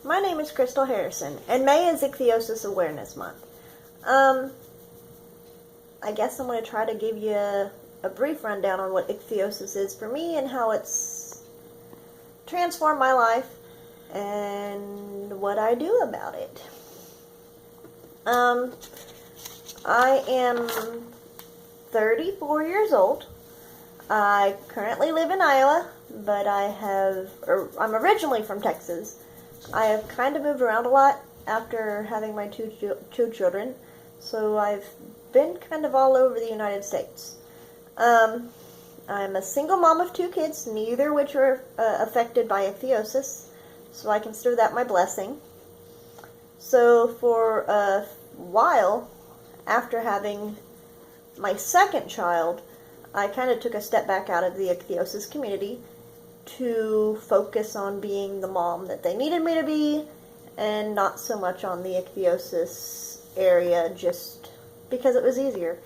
My name is Crystal Harrison, and May is Ichthyosis Awareness Month. I guess I'm going to try to give you a brief rundown on what ichthyosis is for me and how it's transformed my life and what I do about it. I am 34 years old. I currently live in Iowa, but I'm originally from Texas. I have kind of moved around a lot after having my two children, so I've been kind of all over the United States. I'm a single mom of 2 kids, neither which are affected by ichthyosis, so I consider that my blessing. So for a while, after having my second child, I kind of took a step back out of the ichthyosis community to focus on being the mom that they needed me to be, and not so much on the ichthyosis area, just because it was easier.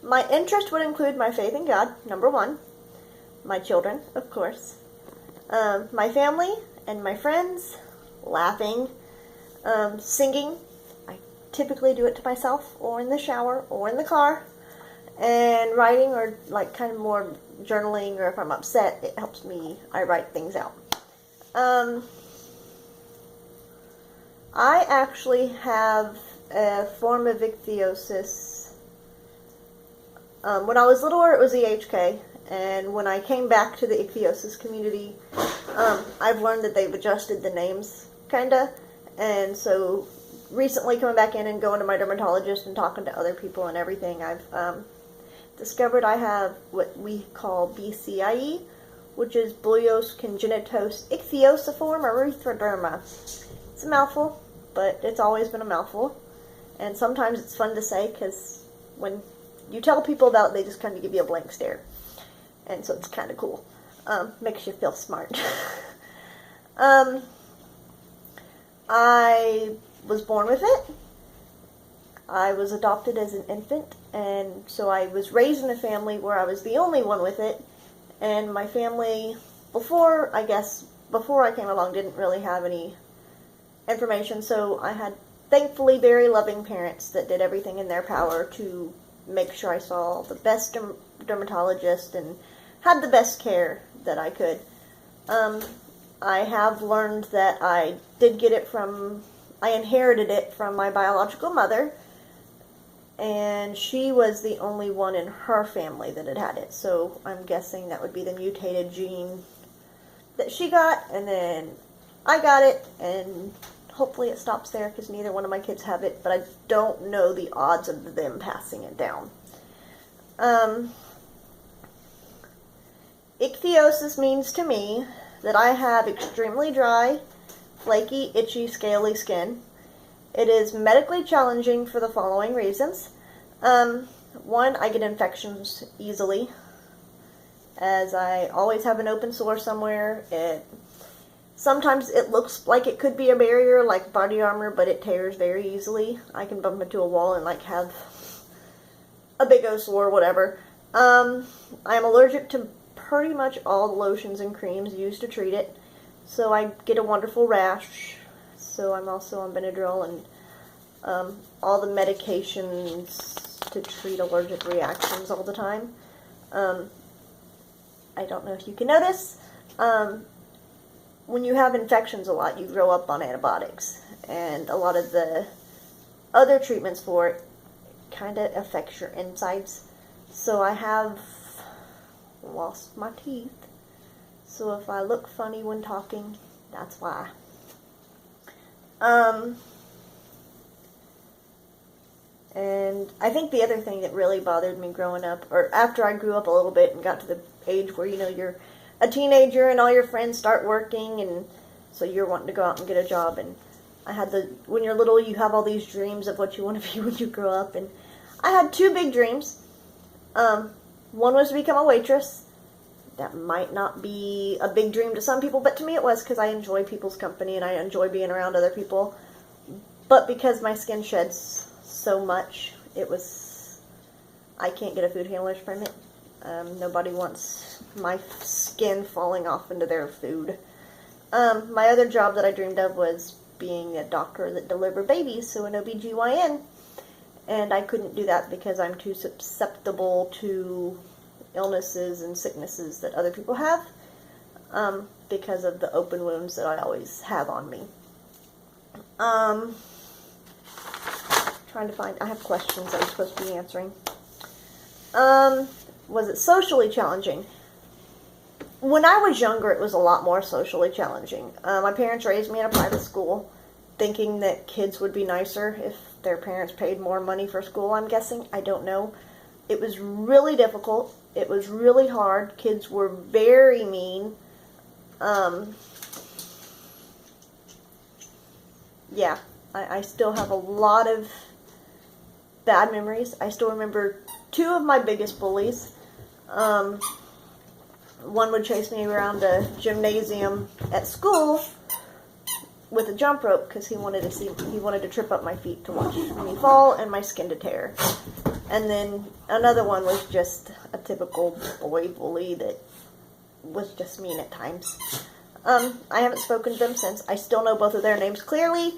My interest would include my faith in God, number 1, my children, of course, my family and my friends, laughing, singing. I typically do it to myself, or in the shower, or in the car, and writing, or like kind of more journaling, or if I'm upset, it helps me, I write things out. I actually have a form of ichthyosis. When I was littler, it was EHK, and when I came back to the ichthyosis community, I've learned that they've adjusted the names, kinda, and so recently coming back in and going to my dermatologist and talking to other people and everything, I've discovered I have what we call BCIE, which is Bullous Congenitus Ichthyosiform Erythroderma. It's a mouthful, but it's always been a mouthful, and sometimes it's fun to say because when you tell people about it, they just kind of give you a blank stare, and so it's kind of cool. Makes you feel smart. I was born with it. I was adopted as an infant, and so I was raised in a family where I was the only one with it, and my family, before I came along, didn't really have any information, so I had, thankfully, very loving parents that did everything in their power to make sure I saw the best dermatologist and had the best care that I could. I have learned that I inherited it from my biological mother, and she was the only one in her family that had it, so I'm guessing that would be the mutated gene that she got, and then I got it, and hopefully it stops there because neither one of my kids have it, but I don't know the odds of them passing it down. Ichthyosis means to me that I have extremely dry, flaky, itchy, scaly skin. It is medically challenging for the following reasons. 1, I get infections easily, as I always have an open sore somewhere. Sometimes it looks like it could be a barrier, like body armor, but it tears very easily. I can bump into a wall and have a big old sore, whatever. I'm allergic to pretty much all the lotions and creams used to treat it, so I get a wonderful rash. So I'm also on Benadryl and all the medications to treat allergic reactions all the time. I don't know if you can notice, when you have infections a lot, you grow up on antibiotics, and a lot of the other treatments for it kind of affects your insides. So I have lost my teeth, so if I look funny when talking, that's why. And I think the other thing that really bothered me growing up, or after I grew up a little bit and got to the age where, you're a teenager and all your friends start working, and so you're wanting to go out and get a job, and when you're little, you have all these dreams of what you want to be when you grow up, and I had 2 big dreams. One was to become a waitress. That might not be a big dream to some people, but to me it was, because I enjoy people's company and I enjoy being around other people. But because my skin sheds so much, I can't get a food handler's permit. Nobody wants my skin falling off into their food. My other job that I dreamed of was being a doctor that delivered babies, so an OBGYN. And I couldn't do that because I'm too susceptible to illnesses and sicknesses that other people have, because of the open wounds that I always have on me. Trying to find, I have questions I'm supposed to be answering. Was it socially challenging? When I was younger, it was a lot more socially challenging. My parents raised me in a private school, thinking that kids would be nicer if their parents paid more money for school, I'm guessing. I don't know. It was really difficult. It was really hard. Kids were very mean. Yeah, I still have a lot of bad memories. I still remember two of my biggest bullies. One would chase me around a gymnasium at school with a jump rope because he wanted to trip up my feet to watch me fall and my skin to tear. And then another one was just a typical boy bully that was just mean at times. I haven't spoken to them since. I still know both of their names clearly,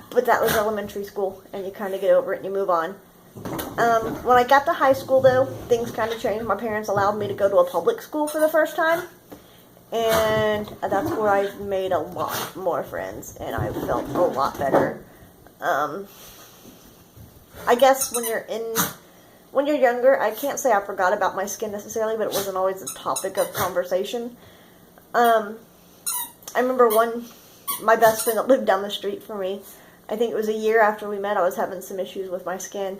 but that was elementary school, and you kind of get over it and you move on. When I got to high school, though, things kind of changed. My parents allowed me to go to a public school for the first time, and that's where I made a lot more friends, and I felt a lot better. I guess when you're younger, I can't say I forgot about my skin necessarily, but it wasn't always a topic of conversation. I remember my best friend that lived down the street from me, I think it was a year after we met, I was having some issues with my skin,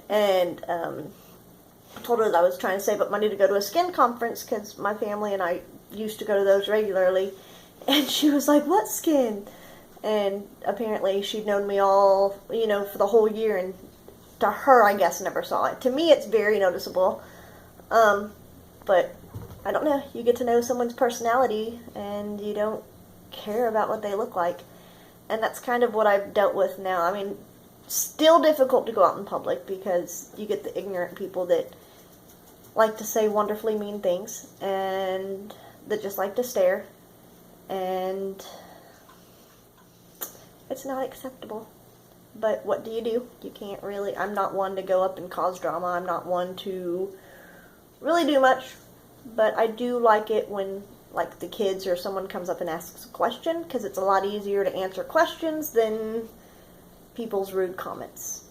and I told her that I was trying to save up money to go to a skin conference because my family and I used to go to those regularly, and she was like, "What skin?" And apparently she'd known me all, for the whole year, and to her, I guess, never saw it. To me, it's very noticeable, but I don't know. You get to know someone's personality, and you don't care about what they look like, and that's kind of what I've dealt with now. I mean, still difficult to go out in public because you get the ignorant people that like to say wonderfully mean things, and that just like to stare, and it's not acceptable. But what do? You can't really, I'm not one to go up and cause drama. I'm not one to really do much, but I do like it when, like, the kids or someone comes up and asks a question, because it's a lot easier to answer questions than people's rude comments.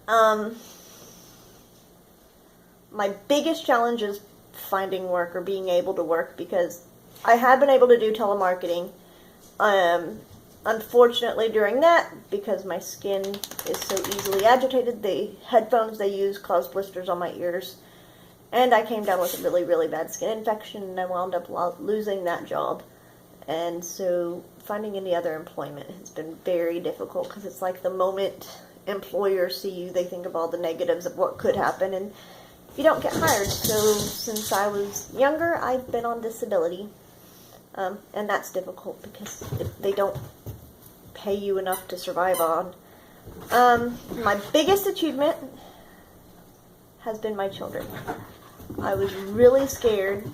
My biggest challenge is finding work or being able to work, because I have been able to do telemarketing. Unfortunately, during that, because my skin is so easily agitated, the headphones they use caused blisters on my ears, and I came down with a really, really bad skin infection, and I wound up losing that job. And so finding any other employment has been very difficult, because it's like the moment employers see you, they think of all the negatives of what could happen, and you don't get hired. So since I was younger, I've been on disability, and that's difficult because they don't pay you enough to survive on. My biggest achievement has been my children. I was really scared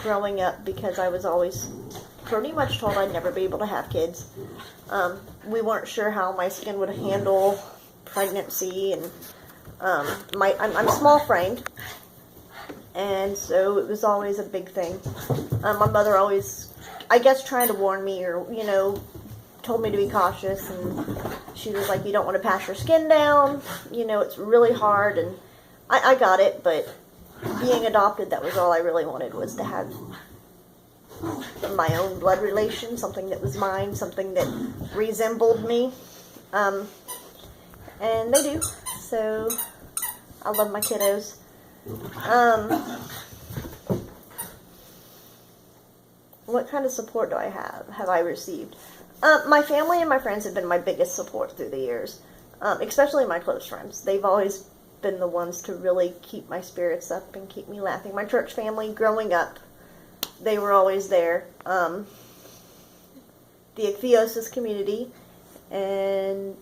growing up because I was always pretty much told I'd never be able to have kids. We weren't sure how my skin would handle pregnancy, and I'm small framed, and so it was always a big thing. My mother always, I guess, trying to warn me, or told me to be cautious, and she was like, "You don't want to pass your skin down, it's really hard." And I got it, but being adopted, that was all I really wanted, was to have my own blood relation, something that was mine, something that resembled me, and they do. So I love my kiddos. What kind of support have I received? My family and my friends have been my biggest support through the years, especially my close friends. They've always been the ones to really keep my spirits up and keep me laughing. My church family, growing up, they were always there. The Ichthyosis community, and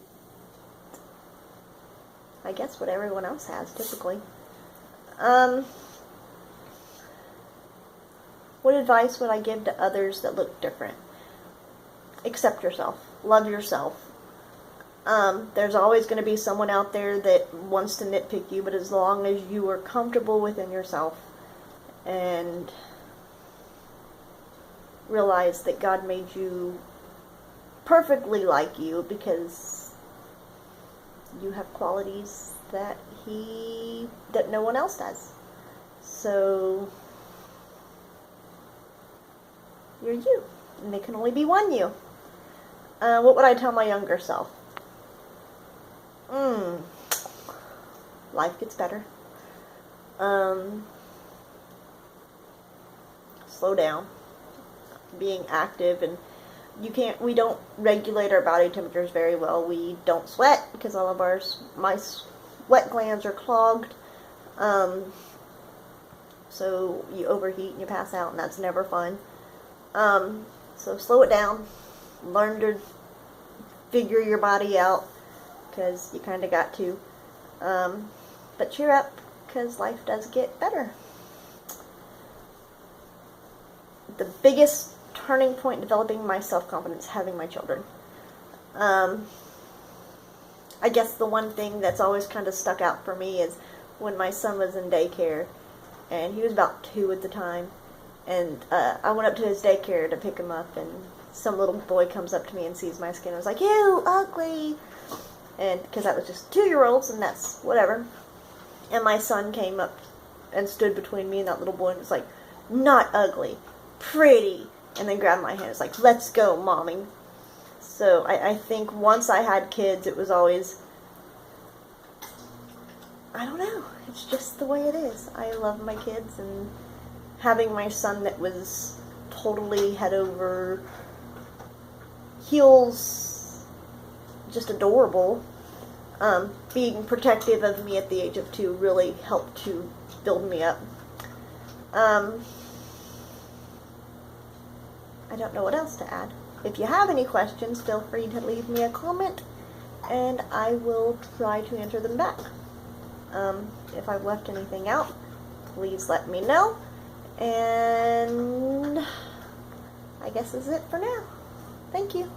I guess what everyone else has, typically. What advice would I give to others that look different? Accept yourself. Love yourself. There's always going to be someone out there that wants to nitpick you, but as long as you are comfortable within yourself and realize that God made you perfectly like you, because you have qualities that no one else does. So you're you, and there can only be one you. What would I tell my younger self? Life gets better. Slow down. Being active, and we don't regulate our body temperatures very well. We don't sweat because all of my sweat glands are clogged. So you overheat and you pass out, and that's never fun. So slow it down. Learn to figure your body out, because you kind of got to. But cheer up, because life does get better. The biggest turning point in developing my self-confidence, having my children. I guess the one thing that's always kind of stuck out for me is when my son was in daycare, and he was about 2 at the time, and I went up to his daycare to pick him up, and some little boy comes up to me and sees my skin and was like, "Ew, ugly!" And because I was just 2-year-olds, and that's whatever. And my son came up and stood between me and that little boy and was like, "Not ugly, pretty," and then grabbed my hand. It's like, "Let's go, mommy." So I think once I had kids, it was always, I don't know, it's just the way it is. I love my kids, and having my son that was totally head over heels, just adorable, being protective of me at the age of 2 really helped to build me up. I don't know what else to add. If you have any questions, feel free to leave me a comment, and I will try to answer them back. If I've left anything out, please let me know. And I guess that's it for now. Thank you.